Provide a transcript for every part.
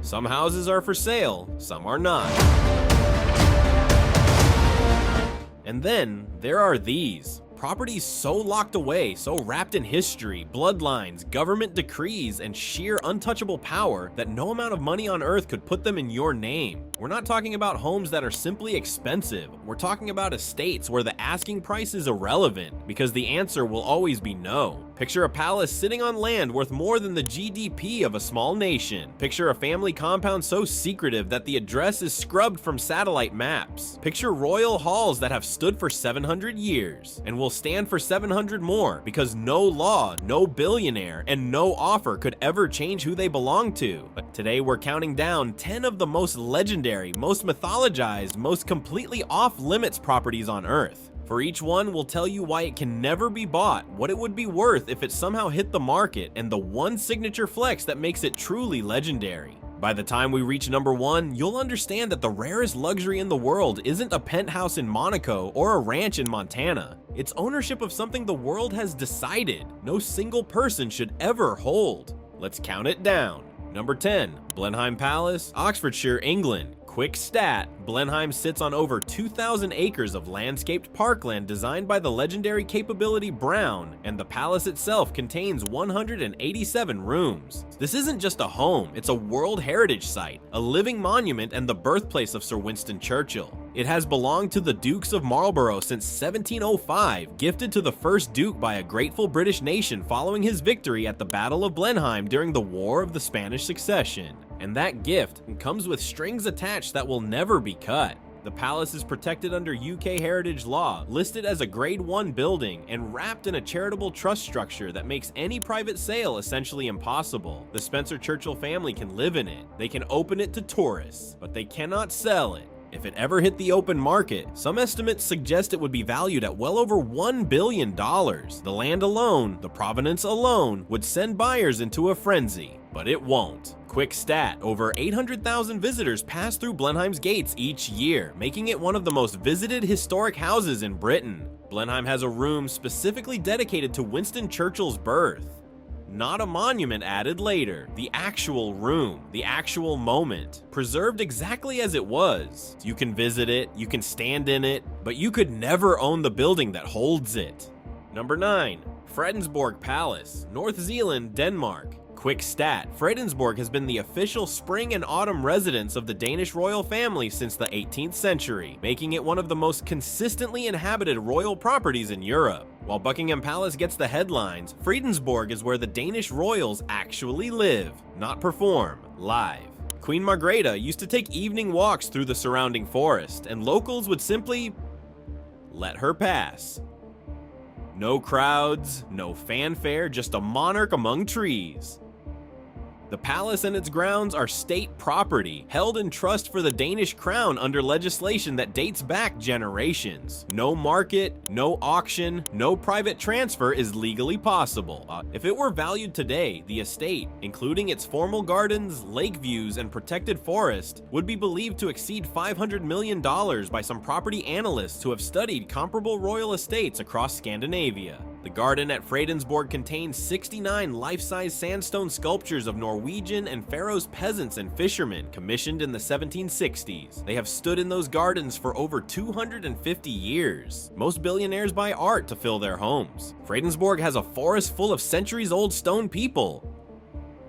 Some houses are for sale, some are not. And then there are these. Properties so locked away, so wrapped in history, bloodlines, government decrees, and sheer untouchable power that no amount of money on earth could put them in your name. We're not talking about homes that are simply expensive. We're talking about estates where the asking price is irrelevant, because the answer will always be no. Picture a palace sitting on land worth more than the GDP of a small nation. Picture a family compound so secretive that the address is scrubbed from satellite maps. Picture royal halls that have stood for 700 years and will stand for 700 more, because no law, no billionaire, and no offer could ever change who they belong to. But today we're counting down 10 of the most legendary, most mythologized, most completely off-limits properties on Earth. For each one, we'll tell you why it can never be bought, what it would be worth if it somehow hit the market, and the one signature flex that makes it truly legendary. By the time we reach number 1, you'll understand that the rarest luxury in the world isn't a penthouse in Monaco or a ranch in Montana. It's ownership of something the world has decided no single person should ever hold. Let's count it down. Number 10, Blenheim Palace, Oxfordshire, England. Quick stat, Blenheim sits on over 2,000 acres of landscaped parkland designed by the legendary Capability Brown, and the palace itself contains 187 rooms. This isn't just a home, it's a World Heritage Site, a living monument and the birthplace of Sir Winston Churchill. It has belonged to the Dukes of Marlborough since 1705, gifted to the first Duke by a grateful British nation following his victory at the Battle of Blenheim during the War of the Spanish Succession. And that gift comes with strings attached that will never be cut. The palace is protected under UK heritage law, listed as a Grade 1 building, and wrapped in a charitable trust structure that makes any private sale essentially impossible. The Spencer Churchill family can live in it. They can open it to tourists, but they cannot sell it. If it ever hit the open market, some estimates suggest it would be valued at well over $1 billion. The land alone, the provenance alone, would send buyers into a frenzy. But it won't. Quick stat, over 800,000 visitors pass through Blenheim's gates each year, making it one of the most visited historic houses in Britain. Blenheim has a room specifically dedicated to Winston Churchill's birth. Not a monument added later, the actual room, the actual moment, preserved exactly as it was. You can visit it, you can stand in it, but you could never own the building that holds it. Number 9, Fredensborg Palace, North Zealand, Denmark. Quick stat, Fredensborg has been the official spring and autumn residence of the Danish royal family since the 18th century, making it one of the most consistently inhabited royal properties in Europe. While Buckingham Palace gets the headlines, Fredensborg is where the Danish royals actually live, not perform, live. Queen Margrethe used to take evening walks through the surrounding forest, and locals would simply let her pass. No crowds, no fanfare, just a monarch among trees. The palace and its grounds are state property, held in trust for the Danish crown under legislation that dates back generations. No market, no auction, no private transfer is legally possible. If it were valued today, the estate, including its formal gardens, lake views, and protected forest, would be believed to exceed $500 million by some property analysts who have studied comparable royal estates across Scandinavia. The garden at Fredensborg contains 69 life-size sandstone sculptures of Norwegian and Faroes peasants and fishermen commissioned in the 1760s. They have stood in those gardens for over 250 years. Most billionaires buy art to fill their homes. Fredensborg has a forest full of centuries-old stone people,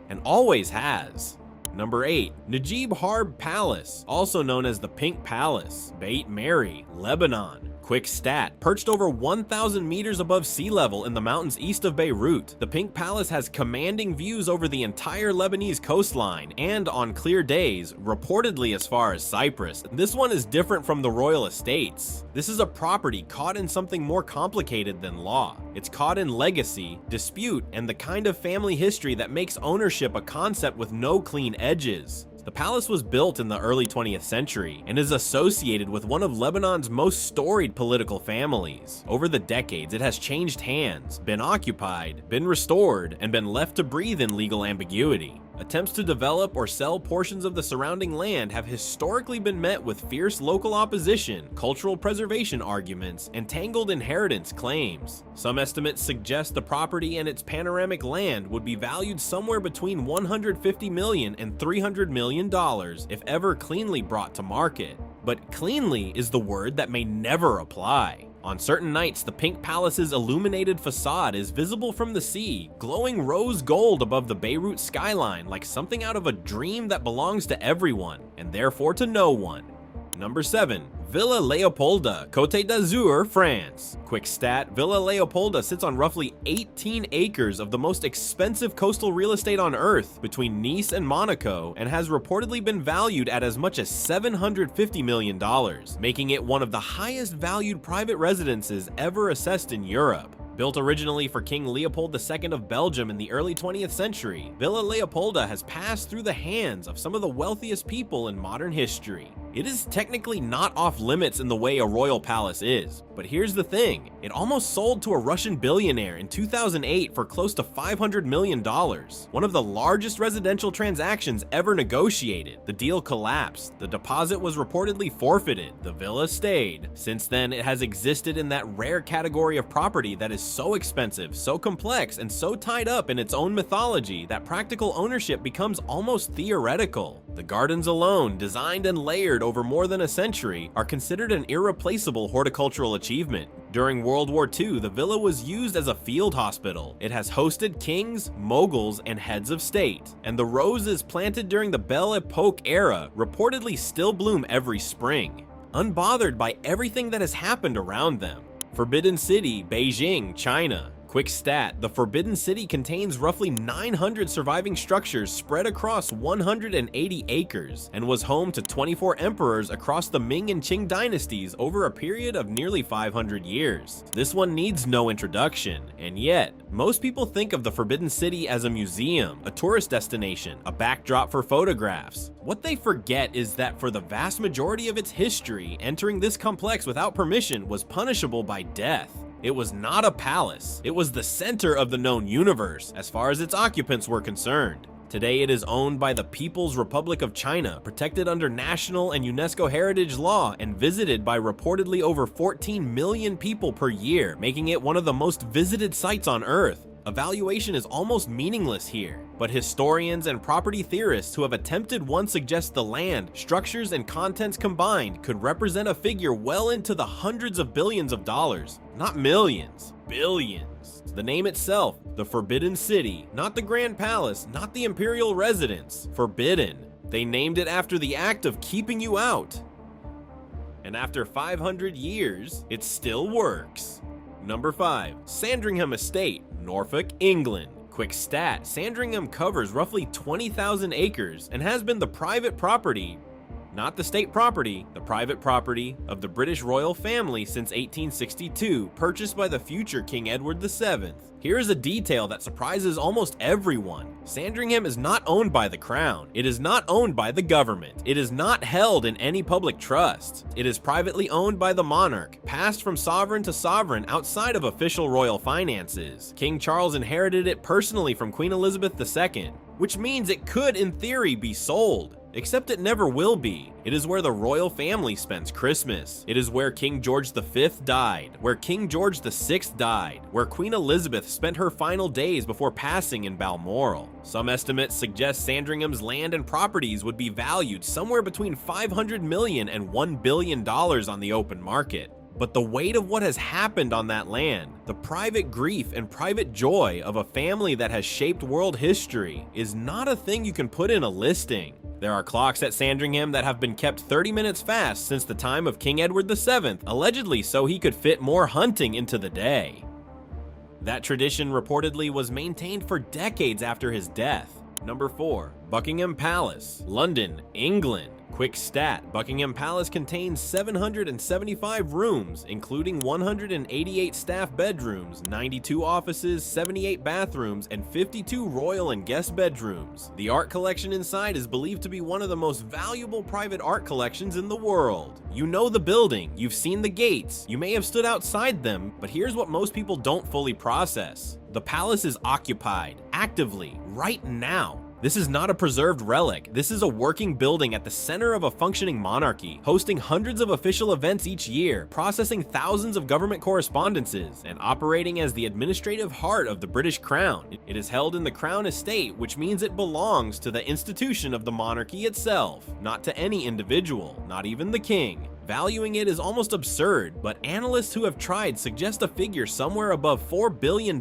and always has. Number 8, Najib Harb Palace, also known as the Pink Palace, Beit Mary, Lebanon. Quick stat, perched over 1,000 meters above sea level in the mountains east of Beirut, the Pink Palace has commanding views over the entire Lebanese coastline and, on clear days, reportedly as far as Cyprus. This one is different from the royal estates. This is a property caught in something more complicated than law. It's caught in legacy, dispute, and the kind of family history that makes ownership a concept with no clean edges. The palace was built in the early 20th century and is associated with one of Lebanon's most storied political families. Over the decades, it has changed hands, been occupied, been restored, and been left to breathe in legal ambiguity. Attempts to develop or sell portions of the surrounding land have historically been met with fierce local opposition, cultural preservation arguments, and tangled inheritance claims. Some estimates suggest the property and its panoramic land would be valued somewhere between $150 million and $300 million if ever cleanly brought to market. But cleanly is the word that may never apply. On certain nights, the Pink Palace's illuminated facade is visible from the sea, glowing rose gold above the Beirut skyline like something out of a dream that belongs to everyone, and therefore to no one. Number 7. Villa Leopolda, Côte d'Azur, France. Quick stat, Villa Leopolda sits on roughly 18 acres of the most expensive coastal real estate on Earth between Nice and Monaco, and has reportedly been valued at as much as $750 million, making it one of the highest valued private residences ever assessed in Europe. Built originally for King Leopold II of Belgium in the early 20th century, Villa Leopolda has passed through the hands of some of the wealthiest people in modern history. It is technically not off limits in the way a royal palace is, but here's the thing, it almost sold to a Russian billionaire in 2008 for close to $500 million, one of the largest residential transactions ever negotiated. The deal collapsed, the deposit was reportedly forfeited, the villa stayed. Since then, it has existed in that rare category of property that is so expensive, so complex, and so tied up in its own mythology that practical ownership becomes almost theoretical. The gardens alone, designed and layered over more than a century, are considered an irreplaceable horticultural achievement. During World War II, the villa was used as a field hospital. It has hosted kings, moguls, and heads of state. And the roses planted during the Belle Epoque era reportedly still bloom every spring, unbothered by everything that has happened around them. Forbidden City, Beijing, China. Quick stat, the Forbidden City contains roughly 900 surviving structures spread across 180 acres, and was home to 24 emperors across the Ming and Qing dynasties over a period of nearly 500 years. This one needs no introduction, and yet, most people think of the Forbidden City as a museum, a tourist destination, a backdrop for photographs. What they forget is that for the vast majority of its history, entering this complex without permission was punishable by death. It was not a palace. It was the center of the known universe, as far as its occupants were concerned. Today it is owned by the People's Republic of China, protected under national and UNESCO heritage law, and visited by reportedly over 14 million people per year, making it one of the most visited sites on Earth. Evaluation is almost meaningless here, but historians and property theorists who have attempted one suggest the land, structures, and contents combined could represent a figure well into the hundreds of billions of dollars. Not millions, billions. The name itself, the Forbidden City, not the Grand Palace, not the Imperial Residence, forbidden. They named it after the act of keeping you out. And after 500 years, it still works. Number 5. Sandringham Estate, Norfolk, England. Quick stat, Sandringham covers roughly 20,000 acres and has been the private property, not the state property, the private property of the British royal family since 1862, purchased by the future King Edward VII. Here is a detail that surprises almost everyone. Sandringham is not owned by the crown. It is not owned by the government. It is not held in any public trust. It is privately owned by the monarch, passed from sovereign to sovereign outside of official royal finances. King Charles inherited it personally from Queen Elizabeth II, which means it could, in theory, be sold. Except it never will be. It is where the royal family spends Christmas. It is where King George V died, where King George VI died, where Queen Elizabeth spent her final days before passing in Balmoral. Some estimates suggest Sandringham's land and properties would be valued somewhere between $500 million and $1 billion on the open market. But the weight of what has happened on that land, the private grief and private joy of a family that has shaped world history, is not a thing you can put in a listing. There are clocks at Sandringham that have been kept 30 minutes fast since the time of King Edward VII, allegedly so he could fit more hunting into the day. That tradition reportedly was maintained for decades after his death. Number 4. Buckingham Palace, London, England. Quick stat, Buckingham Palace contains 775 rooms, including 188 staff bedrooms, 92 offices, 78 bathrooms, and 52 royal and guest bedrooms. The art collection inside is believed to be one of the most valuable private art collections in the world. You know the building, you've seen the gates, you may have stood outside them, but here's what most people don't fully process. The palace is occupied, actively, right now. This is not a preserved relic. This is a working building at the center of a functioning monarchy, hosting hundreds of official events each year, processing thousands of government correspondences, and operating as the administrative heart of the British Crown. It is held in the Crown Estate, which means it belongs to the institution of the monarchy itself, not to any individual, not even the king. Valuing it is almost absurd, but analysts who have tried suggest a figure somewhere above $4 billion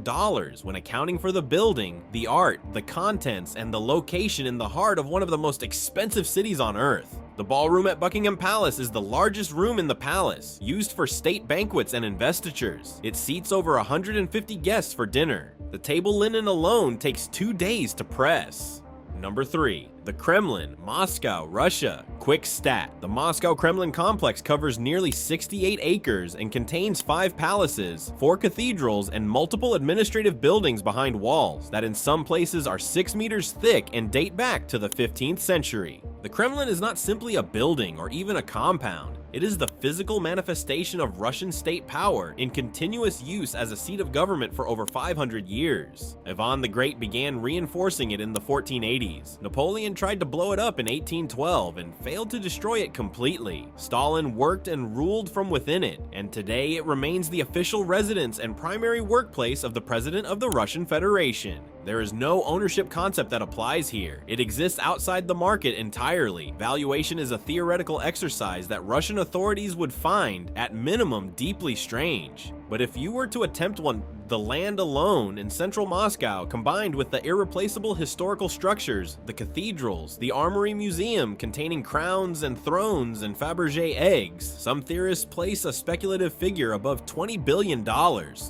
when accounting for the building, the art, the contents, and the location in the heart of one of the most expensive cities on Earth. The ballroom at Buckingham Palace is the largest room in the palace, used for state banquets and investitures. It seats over 150 guests for dinner. The table linen alone takes 2 days to press. Number 3. The Kremlin, Moscow, Russia. Quick stat: the Moscow Kremlin complex covers nearly 68 acres and contains 5 palaces, 4 cathedrals, and multiple administrative buildings behind walls that in some places are 6 meters thick and date back to the 15th century. The Kremlin is not simply a building or even a compound. It is the physical manifestation of Russian state power in continuous use as a seat of government for over 500 years. Ivan the Great began reinforcing it in the 1480s. Napoleon tried to blow it up in 1812 and failed to destroy it completely. Stalin worked and ruled from within it, and today it remains the official residence and primary workplace of the President of the Russian Federation. There is no ownership concept that applies here. It exists outside the market entirely. Valuation is a theoretical exercise that Russian authorities would find, at minimum, deeply strange. But if you were to attempt one, the land alone in central Moscow, combined with the irreplaceable historical structures, the cathedrals, the Armory Museum containing crowns and thrones and Fabergé eggs, some theorists place a speculative figure above $20 billion.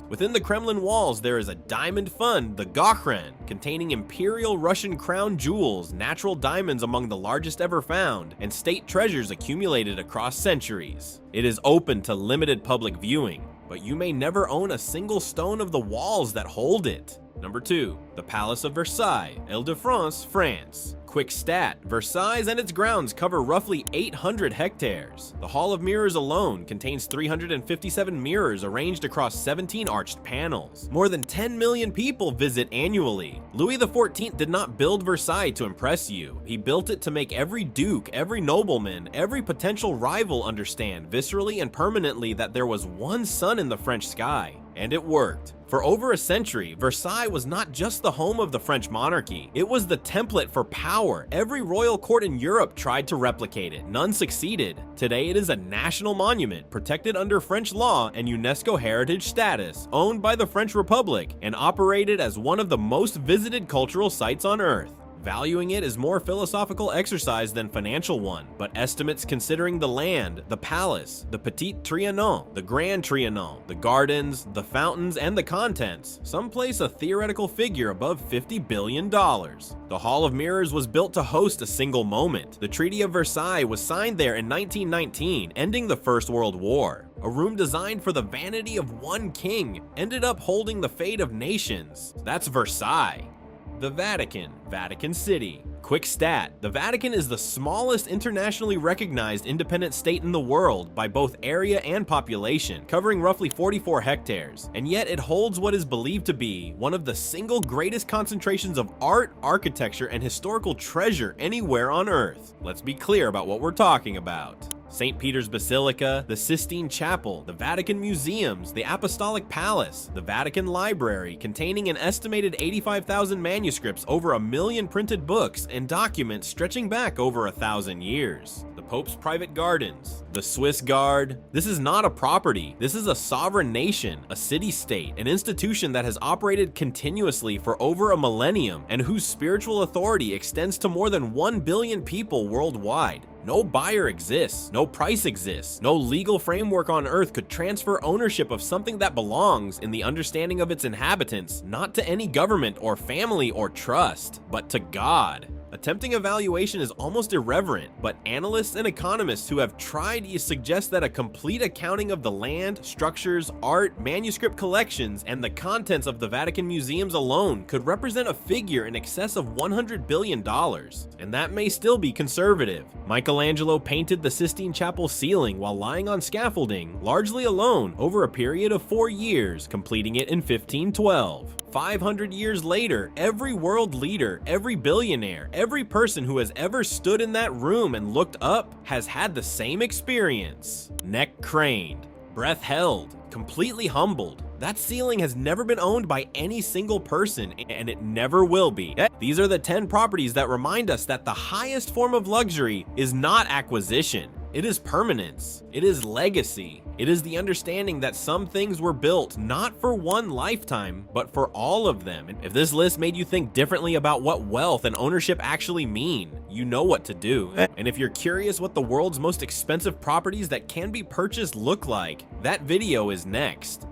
Within the Kremlin walls, there is a diamond fund, the Gokhren, containing imperial Russian crown jewels, natural diamonds among the largest ever found, and state treasures accumulated across centuries. It is open to limited public viewing, but you may never own a single stone of the walls that hold it. Number 2. The Palace of Versailles, Île-de-France, France. Quick stat: Versailles and its grounds cover roughly 800 hectares. The Hall of Mirrors alone contains 357 mirrors arranged across 17 arched panels. More than 10 million people visit annually. Louis XIV did not build Versailles to impress you. He built it to make every duke, every nobleman, every potential rival understand viscerally and permanently that there was one sun in the French sky. And it worked. For over a century, Versailles was not just the home of the French monarchy, it was the template for power. Every royal court in Europe tried to replicate it. None succeeded. Today it is a national monument, protected under French law and UNESCO heritage status, owned by the French Republic, and operated as one of the most visited cultural sites on Earth. Valuing it is more philosophical exercise than financial one, but estimates considering the land, the palace, the Petit Trianon, the Grand Trianon, the gardens, the fountains, and the contents, some place a theoretical figure above $50 billion. The Hall of Mirrors was built to host a single moment. The Treaty of Versailles was signed there in 1919, ending the First World War. A room designed for the vanity of one king ended up holding the fate of nations. That's Versailles. The Vatican, Vatican City. Quick stat: the Vatican is the smallest internationally recognized independent state in the world by both area and population, covering roughly 44 hectares, and yet it holds what is believed to be one of the single greatest concentrations of art, architecture, and historical treasure anywhere on Earth. Let's be clear about what we're talking about. St. Peter's Basilica, the Sistine Chapel, the Vatican Museums, the Apostolic Palace, the Vatican Library, containing an estimated 85,000 manuscripts, over 1 million printed books, and documents stretching back over 1,000 years. The Pope's private gardens, the Swiss Guard. This is not a property. This is a sovereign nation, a city-state, an institution that has operated continuously for over a millennium and whose spiritual authority extends to more than 1 billion people worldwide. No buyer exists, no price exists, no legal framework on Earth could transfer ownership of something that belongs, in the understanding of its inhabitants, not to any government or family or trust, but to God. Attempting evaluation is almost irreverent, but analysts and economists who have tried suggest that a complete accounting of the land, structures, art, manuscript collections, and the contents of the Vatican museums alone could represent a figure in excess of $100 billion, and that may still be conservative. Michelangelo painted the Sistine Chapel ceiling while lying on scaffolding, largely alone, over a period of 4 years, completing it in 1512. 500 years later, every world leader, every billionaire, every person who has ever stood in that room and looked up has had the same experience. Neck craned, breath held, completely humbled. That ceiling has never been owned by any single person, and it never will be. These are the 10 properties that remind us that the highest form of luxury is not acquisition. It is permanence. It is legacy. It is the understanding that some things were built not for one lifetime, but for all of them. And if this list made you think differently about what wealth and ownership actually mean, you know what to do. And if you're curious what the world's most expensive properties that can be purchased look like, that video is next.